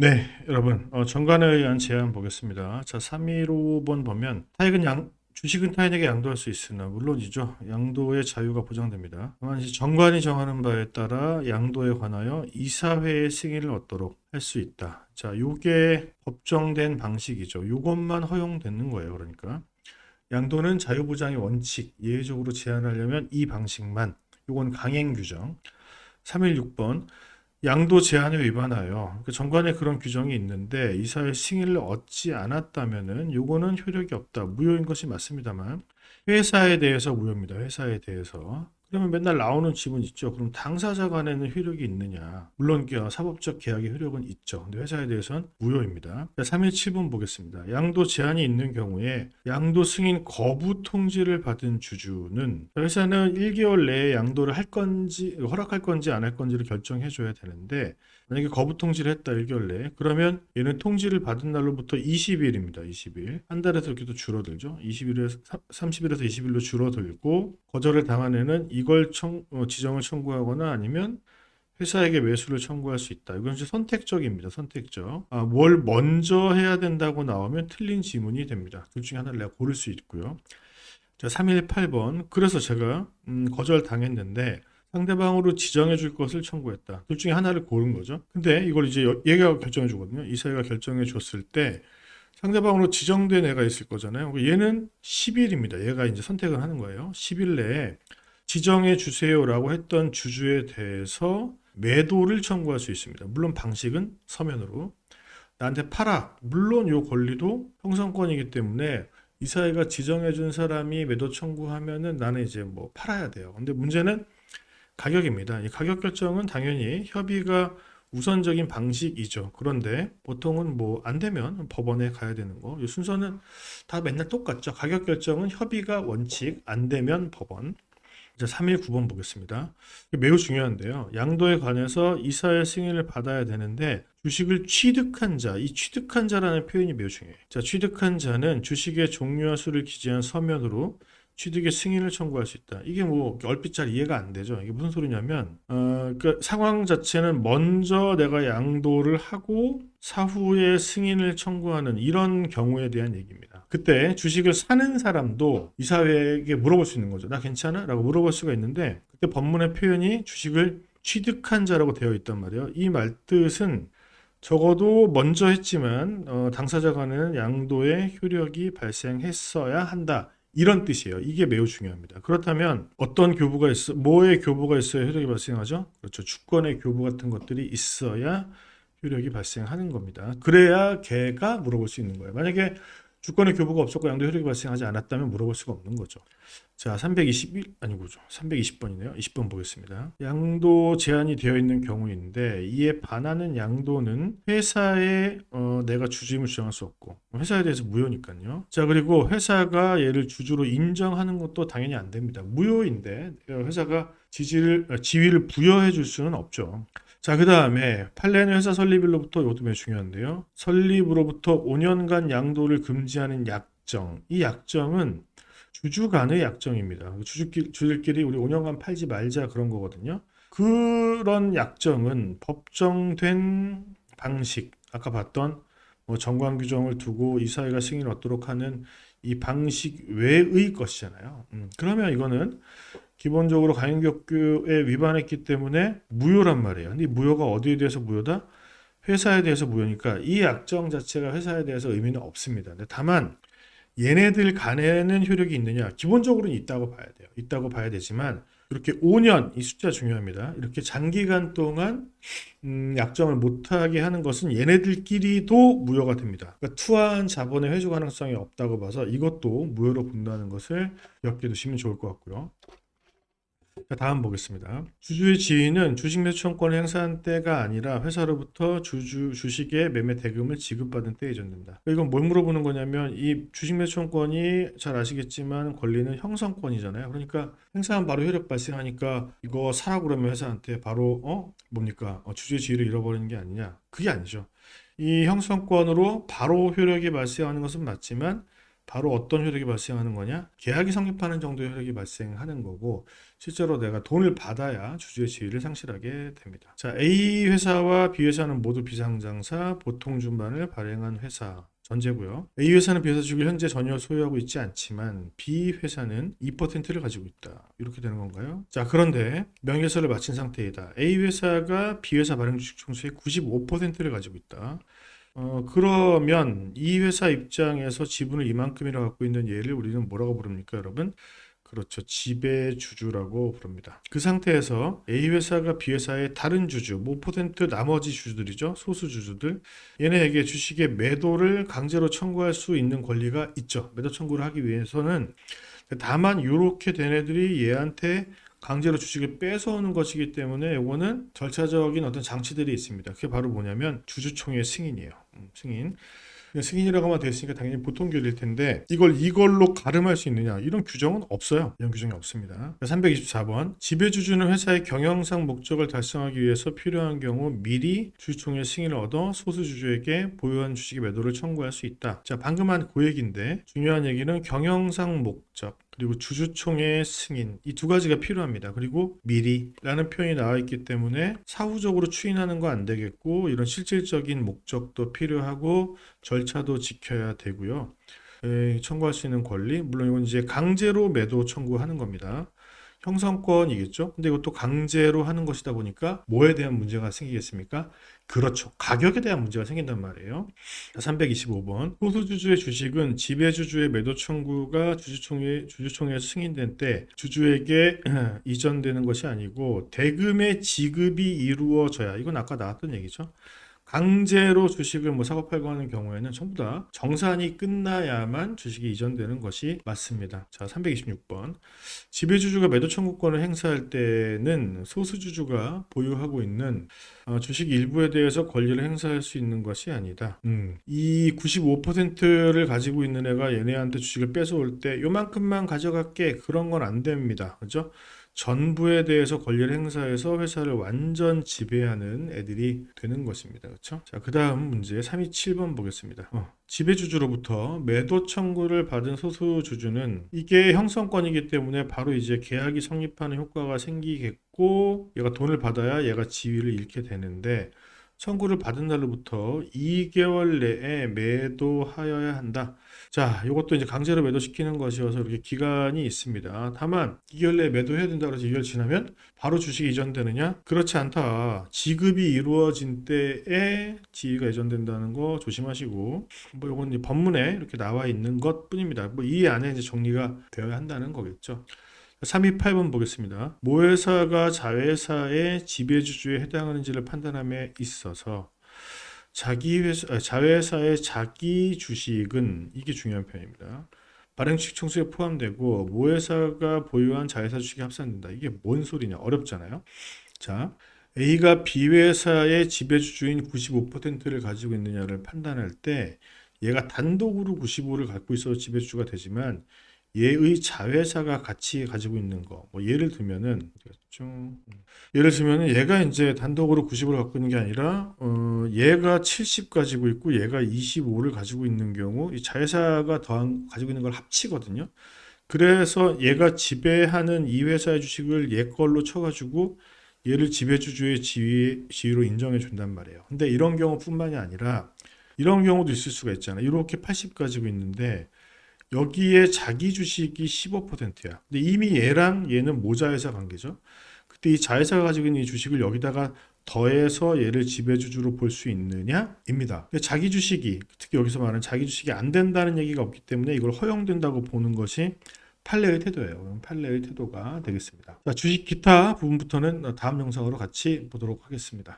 네, 여러분, 정관에 의한 제안 보겠습니다. 자, 315번 보면, 주식은 타인에게 양도할 수 있으나, 물론이죠. 양도의 자유가 보장됩니다. 다만, 이제 정관이 정하는 바에 따라 양도에 관하여 이사회의 승인을 얻도록 할 수 있다. 자, 요게 법정된 방식이죠. 요것만 허용되는 거예요. 그러니까. 양도는 자유보장의 원칙, 예외적으로 제한하려면 이 방식만, 요건 강행 규정. 316번, 양도 제한을 위반하여 그 정관에 그런 규정이 있는데 이사의 승인을 얻지 않았다면은 요거는 효력이 없다. 무효인 것이 맞습니다만 회사에 대해서 무효입니다. 회사에 대해서. 그러면 맨날 나오는 질문 있죠. 그럼 당사자 간에는 효력이 있느냐? 물론 사법적 계약의 효력은 있죠. 근데 회사에 대해서는 무효입니다. 317번 보겠습니다. 양도 제한이 있는 경우에 양도 승인 거부 통지를 받은 주주는 회사는 1개월 내에 양도를 할 건지 허락할 건지 안 할 건지를 결정해 줘야 되는데 만약에 거부 통지를 했다 1개월 내에 그러면 얘는 통지를 받은 날로부터 20일입니다. 20일. 한 달에서 이렇게 또 줄어들죠. 20일에서 30일에서 20일로 줄어들고 거절을 당한 애는 이걸 지정을 청구하거나 아니면 회사에게 매수를 청구할 수 있다. 이건 이제 선택적입니다. 선택적. 뭘 먼저 해야 된다고 나오면 틀린 지문이 됩니다. 둘 중에 하나를 내가 고를 수 있고요. 자, 318번. 그래서 제가 거절 당했는데 상대방으로 지정해 줄 것을 청구했다. 둘 중에 하나를 고른 거죠. 근데 이걸 이제 얘가 결정해 주거든요. 이사회가 결정해 줬을 때 상대방으로 지정된 애가 있을 거잖아요. 얘는 10일입니다. 얘가 이제 선택을 하는 거예요. 10일 내에 지정해 주세요라고 했던 주주에 대해서 매도를 청구할 수 있습니다. 물론 방식은 서면으로. 나한테 팔아. 물론 요 권리도 형성권이기 때문에 이사회가 지정해 준 사람이 매도 청구하면은 나는 이제 뭐 팔아야 돼요. 근데 문제는 가격입니다. 이 가격 결정은 당연히 협의가 우선적인 방식이죠. 그런데 보통은 뭐 안 되면 법원에 가야 되는 거. 이 순서는 다 맨날 똑같죠. 가격 결정은 협의가 원칙, 안 되면 법원. 이제 319번 보겠습니다. 매우 중요한데요. 양도에 관해서 이사의 승인을 받아야 되는데 주식을 취득한 자, 이 취득한 자라는 표현이 매우 중요해요. 자, 취득한 자는 주식의 종류와 수를 기재한 서면으로 취득의 승인을 청구할 수 있다. 이게 뭐 얼핏 잘 이해가 안 되죠. 이게 무슨 소리냐면 그 상황 자체는 먼저 내가 양도를 하고 사후에 승인을 청구하는 이런 경우에 대한 얘기입니다. 그때 주식을 사는 사람도 이사회에게 물어볼 수 있는 거죠. 나 괜찮아? 라고 물어볼 수가 있는데 그때 법문의 표현이 주식을 취득한 자라고 되어 있단 말이에요. 이 말뜻은 적어도 먼저 했지만 당사자 간에는 양도의 효력이 발생했어야 한다. 이런 뜻이에요. 이게 매우 중요합니다. 그렇다면 어떤 교부가 있어, 뭐의 교부가 있어야 효력이 발생하죠? 그렇죠. 주권의 교부 같은 것들이 있어야 효력이 발생하는 겁니다. 그래야 걔가 물어볼 수 있는 거예요. 만약에 주권의 교부가 없었고 양도 효력이 발생하지 않았다면 물어볼 수가 없는 거죠. 자, 321 아니고죠. 320번이네요. 20번 보겠습니다. 양도 제한이 되어 있는 경우인데 이에 반하는 양도는 회사에 내가 주주임을 주장할 수 없고 회사에 대해서 무효니까요. 자, 그리고 회사가 얘를 주주로 인정하는 것도 당연히 안 됩니다. 무효인데 회사가 지위를 부여해 줄 수는 없죠. 자, 그 다음에 판례는 회사 설립일로부터 이것도 매우 중요한데요. 설립으로부터 5년간 양도를 금지하는 약정. 이 약정은 주주 간의 약정입니다. 주주들끼리 우리 5년간 팔지 말자 그런 거거든요. 그런 약정은 법정된 방식, 아까 봤던 뭐 정관 규정을 두고 이사회가 승인을 얻도록 하는 이 방식 외의 것이잖아요. 그러면 이거는 기본적으로 가행법규에 위반했기 때문에 무효란 말이에요. 근데 이 무효가 어디에 대해서 무효다? 회사에 대해서 무효니까 이 약정 자체가 회사에 대해서 의미는 없습니다. 근데 다만 얘네들 간에는 효력이 있느냐? 기본적으로는 있다고 봐야 돼요. 있다고 봐야 되지만 이렇게 5년, 이 숫자 중요합니다. 이렇게 장기간 동안 약정을 못하게 하는 것은 얘네들끼리도 무효가 됩니다. 그러니까 투하한 자본의 회수 가능성이 없다고 봐서 이것도 무효로 본다는 것을 기억해 두시면 좋을 것 같고요. 자, 다음 보겠습니다. 주주의 지위는 주식 매수권을 행사한 때가 아니라 회사로부터 주식의 매매 대금을 지급받은 때에 이전된다. 이건 뭘 물어보는 거냐면 이 주식 매수권이 잘 아시겠지만 권리는 형성권이잖아요. 그러니까 행사한 바로 효력 발생하니까 이거 사라고 그러면 회사한테 바로 뭡니까? 주주의 지위를 잃어버리는 게 아니냐? 그게 아니죠. 이 형성권으로 바로 효력이 발생하는 것은 맞지만 바로 어떤 효력이 발생하는 거냐? 계약이 성립하는 정도의 효력이 발생하는 거고 실제로 내가 돈을 받아야 주주의 지위를 상실하게 됩니다. 자, A 회사와 B 회사는 모두 비상장사 보통 준반을 발행한 회사 전제고요. A 회사는 B 회사 주식을 현재 전혀 소유하고 있지 않지만 B 회사는 2%를 가지고 있다. 이렇게 되는 건가요? 자, 그런데 명예훼손을 마친 상태이다. A 회사가 B 회사 발행 주식 총수의 95%를 가지고 있다. 그러면 이 회사 입장에서 지분을 이만큼이나 갖고 있는 얘를 우리는 뭐라고 부릅니까, 여러분? 그렇죠. 지배주주라고 부릅니다. 그 상태에서 A 회사가 B 회사의 다른 주주, 5% 나머지 주주들이죠. 소수 주주들. 얘네에게 주식의 매도를 강제로 청구할 수 있는 권리가 있죠. 매도 청구를 하기 위해서는 다만 이렇게 된 애들이 얘한테 강제로 주식을 뺏어오는 것이기 때문에 이거는 절차적인 어떤 장치들이 있습니다. 그게 바로 뭐냐면 주주총회 승인이에요. 승인. 승인이라고 하면 됐으니까 당연히 보통 규율일 텐데 이걸로 가름할 수 있느냐 이런 규정은 없어요. 이런 규정이 없습니다. 324번 지배주주는 회사의 경영상 목적을 달성하기 위해서 필요한 경우 미리 주주총회 승인을 얻어 소수주주에게 보유한 주식의 매도를 청구할 수 있다. 자, 방금 한 그 얘기인데 중요한 얘기는 경영상 목적 그리고 주주총회 승인 이 두 가지가 필요합니다. 그리고 미리라는 표현이 나와 있기 때문에 사후적으로 추인하는 거 안 되겠고 이런 실질적인 목적도 필요하고 절차도 지켜야 되고요. 청구할 수 있는 권리 물론 이건 이제 강제로 매도 청구하는 겁니다. 형성권이겠죠. 근데 이것도 강제로 하는 것이다 보니까 뭐에 대한 문제가 생기겠습니까? 그렇죠. 가격에 대한 문제가 생긴단 말이에요. 325번. 소수주주의 주식은 지배주주의 매도 청구가 주주총회에 승인된 때 주주에게 이전되는 것이 아니고 대금의 지급이 이루어져야 이건 아까 나왔던 얘기죠. 강제로 주식을 사고 팔고 하는 경우에는 전부 다 정산이 끝나야만 주식이 이전되는 것이 맞습니다. 자, 326번. 지배주주가 매도 청구권을 행사할 때는 소수주주가 보유하고 있는 주식 일부에 대해서 권리를 행사할 수 있는 것이 아니다. 이 95%를 가지고 있는 애가 얘네한테 주식을 뺏어올 때 요만큼만 가져갈게 그런 건 안 됩니다. 그죠? 전부에 대해서 권리를 행사해서 회사를 완전 지배하는 애들이 되는 것입니다. 그렇죠? 자, 그 다음 문제 327번 보겠습니다. 지배주주로부터 매도 청구를 받은 소수주주는 이게 형성권이기 때문에 바로 이제 계약이 성립하는 효과가 생기겠고 얘가 돈을 받아야 얘가 지위를 잃게 되는데 청구를 받은 날로부터 2개월 내에 매도하여야 한다. 자, 이것도 이제 강제로 매도시키는 것이어서 이렇게 기간이 있습니다. 다만 2개월 내에 매도해야 된다 그래서 2개월 지나면 바로 주식이 이전되느냐? 그렇지 않다. 지급이 이루어진 때에 지위가 이전된다는 거 조심하시고 이건 이제 법문에 이렇게 나와 있는 것뿐입니다. 이 안에 이제 정리가 되어야 한다는 거겠죠. 328번 보겠습니다. 모회사가 자회사의 지배주주에 해당하는지를 판단함에 있어서 자회사의 자기 주식은 이게 중요한 표현입니다. 발행주식 총수에 포함되고 모회사가 보유한 자회사 주식이 합산된다. 이게 뭔 소리냐? 어렵잖아요. 자, A가 B회사의 지배주주인 95%를 가지고 있느냐를 판단할 때 얘가 단독으로 95를 갖고 있어서 지배주주가 되지만 얘의 자회사가 같이 가지고 있는 거, 예를 들면은 얘가 이제 단독으로 90을 갖고 있는 게 아니라 얘가 70 가지고 있고 얘가 25를 가지고 있는 경우 이 자회사가 더한 가지고 있는 걸 합치거든요. 그래서 얘가 지배하는 이 회사의 주식을 얘 걸로 쳐가지고 얘를 지배주주의 지위로 인정해 준단 말이에요. 근데 이런 경우뿐만이 아니라 이런 경우도 있을 수가 있잖아요. 이렇게 80 가지고 있는데 여기에 자기 주식이 15%야. 근데 이미 얘랑 얘는 모자회사 관계죠. 그때 이 자회사가 가지고 있는 이 주식을 여기다가 더해서 얘를 지배주주로 볼 수 있느냐? 입니다. 근데 자기 주식이, 특히 여기서 말하는 자기 주식이 안 된다는 얘기가 없기 때문에 이걸 허용된다고 보는 것이 판례의 태도예요. 판례의 태도가 되겠습니다. 자, 주식 기타 부분부터는 다음 영상으로 같이 보도록 하겠습니다.